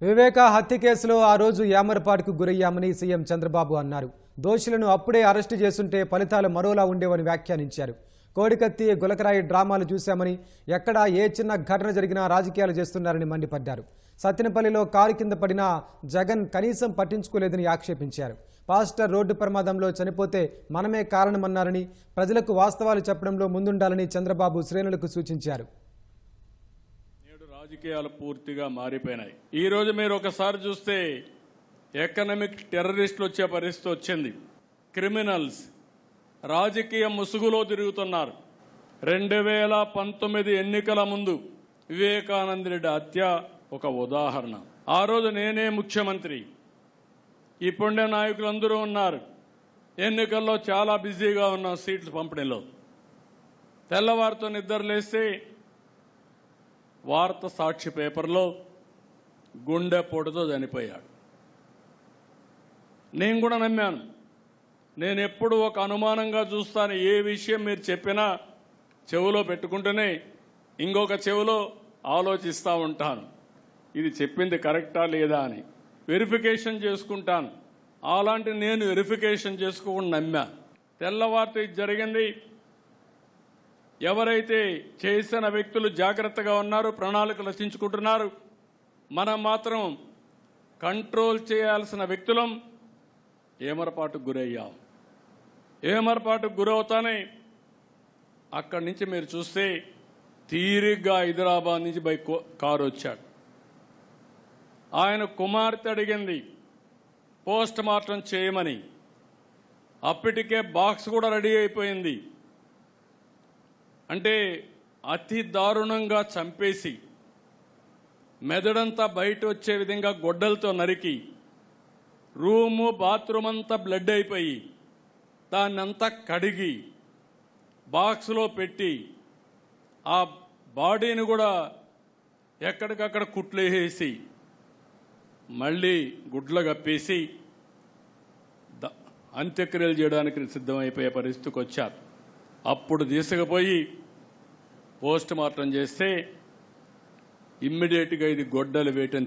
వివేక హత్య కేసులో ఆ రోజు యామరపాటుకు గురయ్యామని సీఎం చంద్రబాబు అన్నారు. దోషులను అప్పుడే అరెస్టు చేస్తుంటే ఫలితాలు మరోలా ఉండేవని వ్యాఖ్యానించారు. కోడికత్తి గులకరాయి డ్రామాలు చూశామని, ఎక్కడా ఏ చిన్న ఘటన జరిగినా రాజకీయాలు చేస్తున్నారని మండిపడ్డారు. సత్తెనపల్లిలో కారు కింద పడినా జగన్ కనీసం పట్టించుకోలేదని ఆక్షేపించారు. పాస్టర్ రోడ్డు ప్రమాదంలో చనిపోతే మనమే కారణమన్నారని, ప్రజలకు వాస్తవాలు చెప్పడంలో ముందుండాలని చంద్రబాబు శ్రేణులకు సూచించారు. రాజకీయాలు పూర్తిగా మారిపోయినాయి. ఈ రోజు మీరు ఒకసారి చూస్తే ఎకనామిక్ టెర్రరిస్టులు వచ్చే పరిస్థితి వచ్చింది. క్రిమినల్స్ రాజకీయ ముసుగులో తిరుగుతున్నారు. 2019 ఎన్నికల ముందు వివేకానంద రెడ్డి హత్య ఒక ఉదాహరణ. ఆ రోజు నేనే ముఖ్యమంత్రి, ఇప్పుడే నాయకులందరూ ఉన్నారు. ఎన్నికల్లో చాలా బిజీగా ఉన్నాం సీట్లు పంపిణీలో. తెల్లవారితో నిద్రలేస్తే వార్త సాక్షి పేపర్లో గుండెపోటుతో చనిపోయాడు. నేను కూడా నమ్మాను. నేను ఎప్పుడు ఒక అనుమానంగా చూస్తాను. ఏ విషయం మీరు చెప్పినా చెవిలో పెట్టుకుంటూనే ఇంకొక చెవిలో ఆలోచిస్తూ ఉంటాను. ఇది చెప్పింది కరెక్టా లేదా అని వెరిఫికేషన్ చేసుకుంటాను. అలాంటి నేను వెరిఫికేషన్ చేసుకోకుండా నమ్మా. తెల్లవారితో ఇది జరిగింది. ఎవరైతే చేసిన వ్యక్తులు జాగ్రత్తగా ఉన్నారు, ప్రణాళిక రచించుకుంటున్నారు, మనం మాత్రం కంట్రోల్ చేయాల్సిన వ్యక్తులం ఏమరపాటుకు గురయ్యాం. ఏమరపాటుకు గురవుతానే అక్కడి నుంచి మీరు చూస్తే తీరిగ్గా హైదరాబాద్ నుంచి కారు వచ్చాడు. ఆయన కుమార్తె అడిగింది పోస్ట్ మార్టం చేయమని. అప్పటికే బాక్స్ కూడా రెడీ అయిపోయింది. అంటే అతి దారుణంగా చంపేసి మెదడంతా బయట వచ్చే విధంగా గొడ్డలతో నరికి రూము బాత్రూమ్ అంతా బ్లడ్ అయిపోయి దాన్నంతా కడిగి బాక్స్లో పెట్టి ఆ బాడీని కూడా ఎక్కడికక్కడ కుట్లేసి మళ్ళీ గుడ్లు కప్పేసి అంత్యక్రియలు చేయడానికి సిద్ధమైపోయే పరిస్థితికి వచ్చారు. అప్పుడు తీసుకుపోయి పోస్ట్ మార్టం చేస్తే ఇమ్మీడియట్గా ఇది గొడ్డలు వేయటం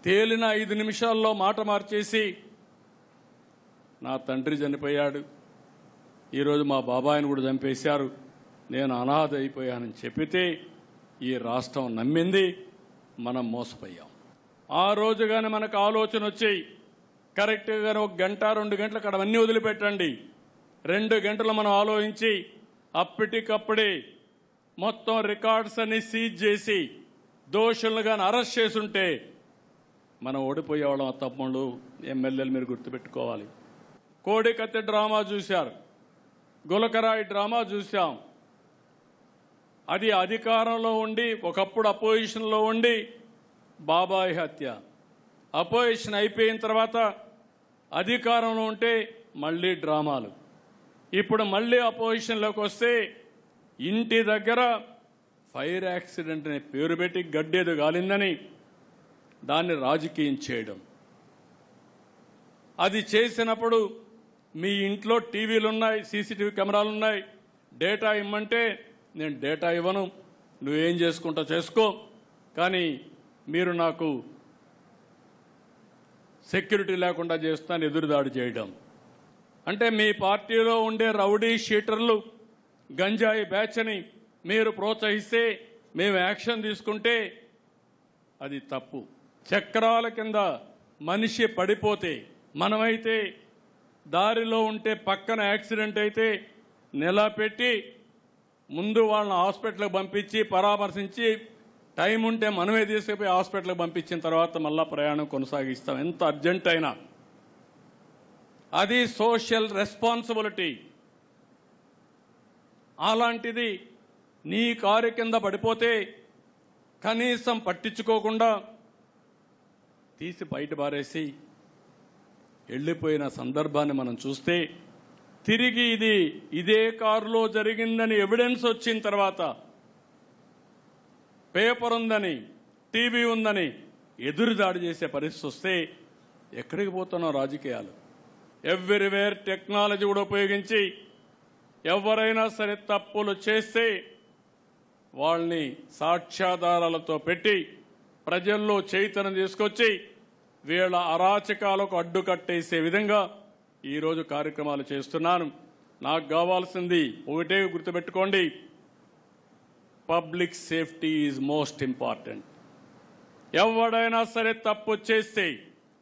తేలిన 5 నిమిషాల్లో మాట మార్చేసి నా తండ్రి చనిపోయాడు, ఈరోజు మా బాబాయిని కూడా చంపేశారు, నేను అనాథ అయిపోయానని చెప్పితే ఈ రాష్ట్రం నమ్మింది. మనం మోసపోయాం. ఆ రోజు కానీ మనకు ఆలోచన వచ్చాయి కరెక్ట్గా 1 గంట 2 గంటలు అక్కడ అన్నీ వదిలిపెట్టండి. 2 గంటలు మనం ఆలోచించి అప్పటికప్పుడే మొత్తం రికార్డ్స్ అన్ని సీజ్ చేసి దోషులను కానీ అరెస్ట్ చేసుంటే మనం ఓడిపోయేవాళ్ళం. ఆ తమ్ముళ్ళు ఎమ్మెల్యేలు మీరు గుర్తుపెట్టుకోవాలి. కోడికత్తి డ్రామా చూశారు, గులకరాయి డ్రామా చూశాం. అది అధికారంలో ఉండి ఒకప్పుడు అపోజిషన్లో ఉండి బాబాయి హత్య. అపోజిషన్ అయిపోయిన తర్వాత అధికారంలో ఉంటే మళ్ళీ డ్రామాలు. ఇప్పుడు మళ్ళీ అపోజిషన్లోకి వస్తే ఇంటి దగ్గర ఫైర్ యాక్సిడెంట్ అనే పేరు పెట్టి గడ్డేదు గాలిందని దాన్ని రాజకీయం చేయడం. అది చేసినప్పుడు మీ ఇంట్లో టీవీలు ఉన్నాయి, సీసీటీవీ కెమెరాలు ఉన్నాయి, డేటా ఇమ్మంటే నేను డేటా ఇవ్వను, నువ్వేం చేసుకుంటా చేసుకో, కానీ మీరు నాకు సెక్యూరిటీ లేకుండా చేస్తాను ఎదురుదాడి చేయడం. అంటే మీ పార్టీలో ఉండే రౌడీ షీటర్లు గంజాయి బ్యాచ్ని మీరు ప్రోత్సహిస్తే మేము యాక్షన్ తీసుకుంటే అది తప్పు. చక్రాల కింద మనిషి పడిపోతే, మనమైతే దారిలో ఉంటే పక్కన యాక్సిడెంట్ అయితే నిలబెట్టి ముందు వాళ్ళని హాస్పిటల్కి పంపించి పరామర్శించి టైం ఉంటే మనమే తీసుకుపోయి హాస్పిటల్కి పంపించిన తర్వాత మళ్ళా ప్రయాణం కొనసాగిస్తాం, ఎంత అర్జెంట్ అయినా. అది సోషల్ రెస్పాన్సిబిలిటీ. అలాంటిది నీ కారు కింద పడిపోతే కనీసం పట్టించుకోకుండా తీసి బయట పారేసి వెళ్ళిపోయిన సందర్భాన్ని మనం చూస్తే, తిరిగి ఇదే కారులో జరిగిందని ఎవిడెన్స్ వచ్చిన తర్వాత, పేపర్ ఉందని టీవీ ఉందని ఎదురుదాడి చేసే పరిస్థితి వస్తే ఎక్కడికి పోతున్నాం రాజకీయాలు? ఎవ్రీవేర్ టెక్నాలజీ కూడా ఉపయోగించి ఎవరైనా సరే తప్పులు చేస్తే వాళ్ళని సాక్ష్యాధారాలతో పెట్టి ప్రజల్లో చైతన్యం తీసుకొచ్చి వీళ్ళ అరాచకాలకు అడ్డుకట్టేసే విధంగా ఈరోజు కార్యక్రమాలు చేస్తున్నాను. నాకు కావాల్సింది ఒకటే గుర్తుపెట్టుకోండి, public safety is most important. ఎవడైనా సరే తప్పు చేస్తే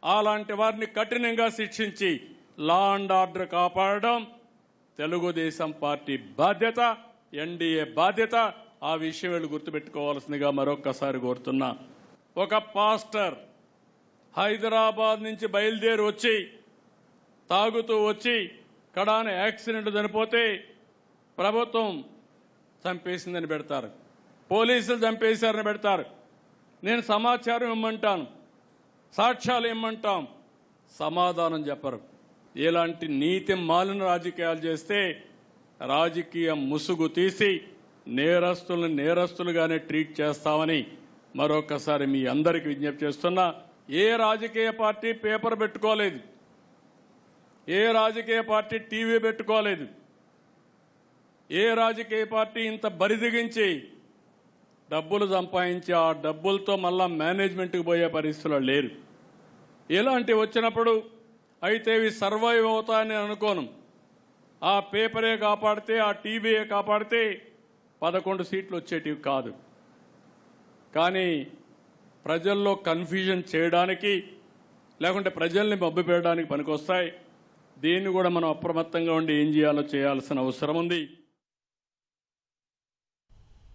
అలాంటి వారిని కఠినంగా శిక్షించి లా అండ్ ఆర్డర్ కాపాడడం తెలుగుదేశం పార్టీ బాధ్యత, ఎన్డీఏ బాధ్యత. ఆ విషయం వీళ్ళు గుర్తుపెట్టుకోవాల్సిందిగా మరొక్కసారి కోరుతున్నా. ఒక పాస్టర్ హైదరాబాద్ నుంచి బయలుదేరి వచ్చి తాగుతూ వచ్చి కడాన యాక్సిడెంట్ చనిపోతే ప్రభుత్వం చంపేసిందని పెడతారు, పోలీసులు చంపేశారని పెడతారు. నేను సమాచారం ఇమ్మంటాను, సాక్ష్యాలు ఇమ్మంటాం, సమాధానం చెప్పరు. ఇలాంటి నీతి మాలిన రాజకీయాలు చేస్తే రాజకీయ ముసుగు తీసి నేరస్తులను నేరస్తులుగానే ట్రీట్ చేస్తామని మరొకసారి మీ అందరికీ విజ్ఞప్తి చేస్తున్నా. ఏ రాజకీయ పార్టీ పేపర్ పెట్టుకోలేదు, ఏ రాజకీయ పార్టీ టీవీ పెట్టుకోలేదు, ఏ రాజకీయ పార్టీ ఇంత బరిదిగించి డబ్బులు సంపాదించి ఆ డబ్బులతో మళ్ళా మేనేజ్మెంట్కి పోయే పరిస్థితులు లేరు. ఇలాంటివి వచ్చినప్పుడు అయితే ఇవి సర్వైవ్ అవుతాయని అనుకోను. ఆ పేపరే కాపాడితే, ఆ టీవీయే కాపాడితే 11 సీట్లు వచ్చేటివి కాదు. కానీ ప్రజల్లో కన్ఫ్యూజన్ చేయడానికి లేకుంటే ప్రజల్ని మభ్యపెట్టడానికి పనికొస్తాయి. దీన్ని కూడా మనం అప్రమత్తంగా ఉండి ఏం చేయాలో చేయాల్సిన అవసరం ఉంది.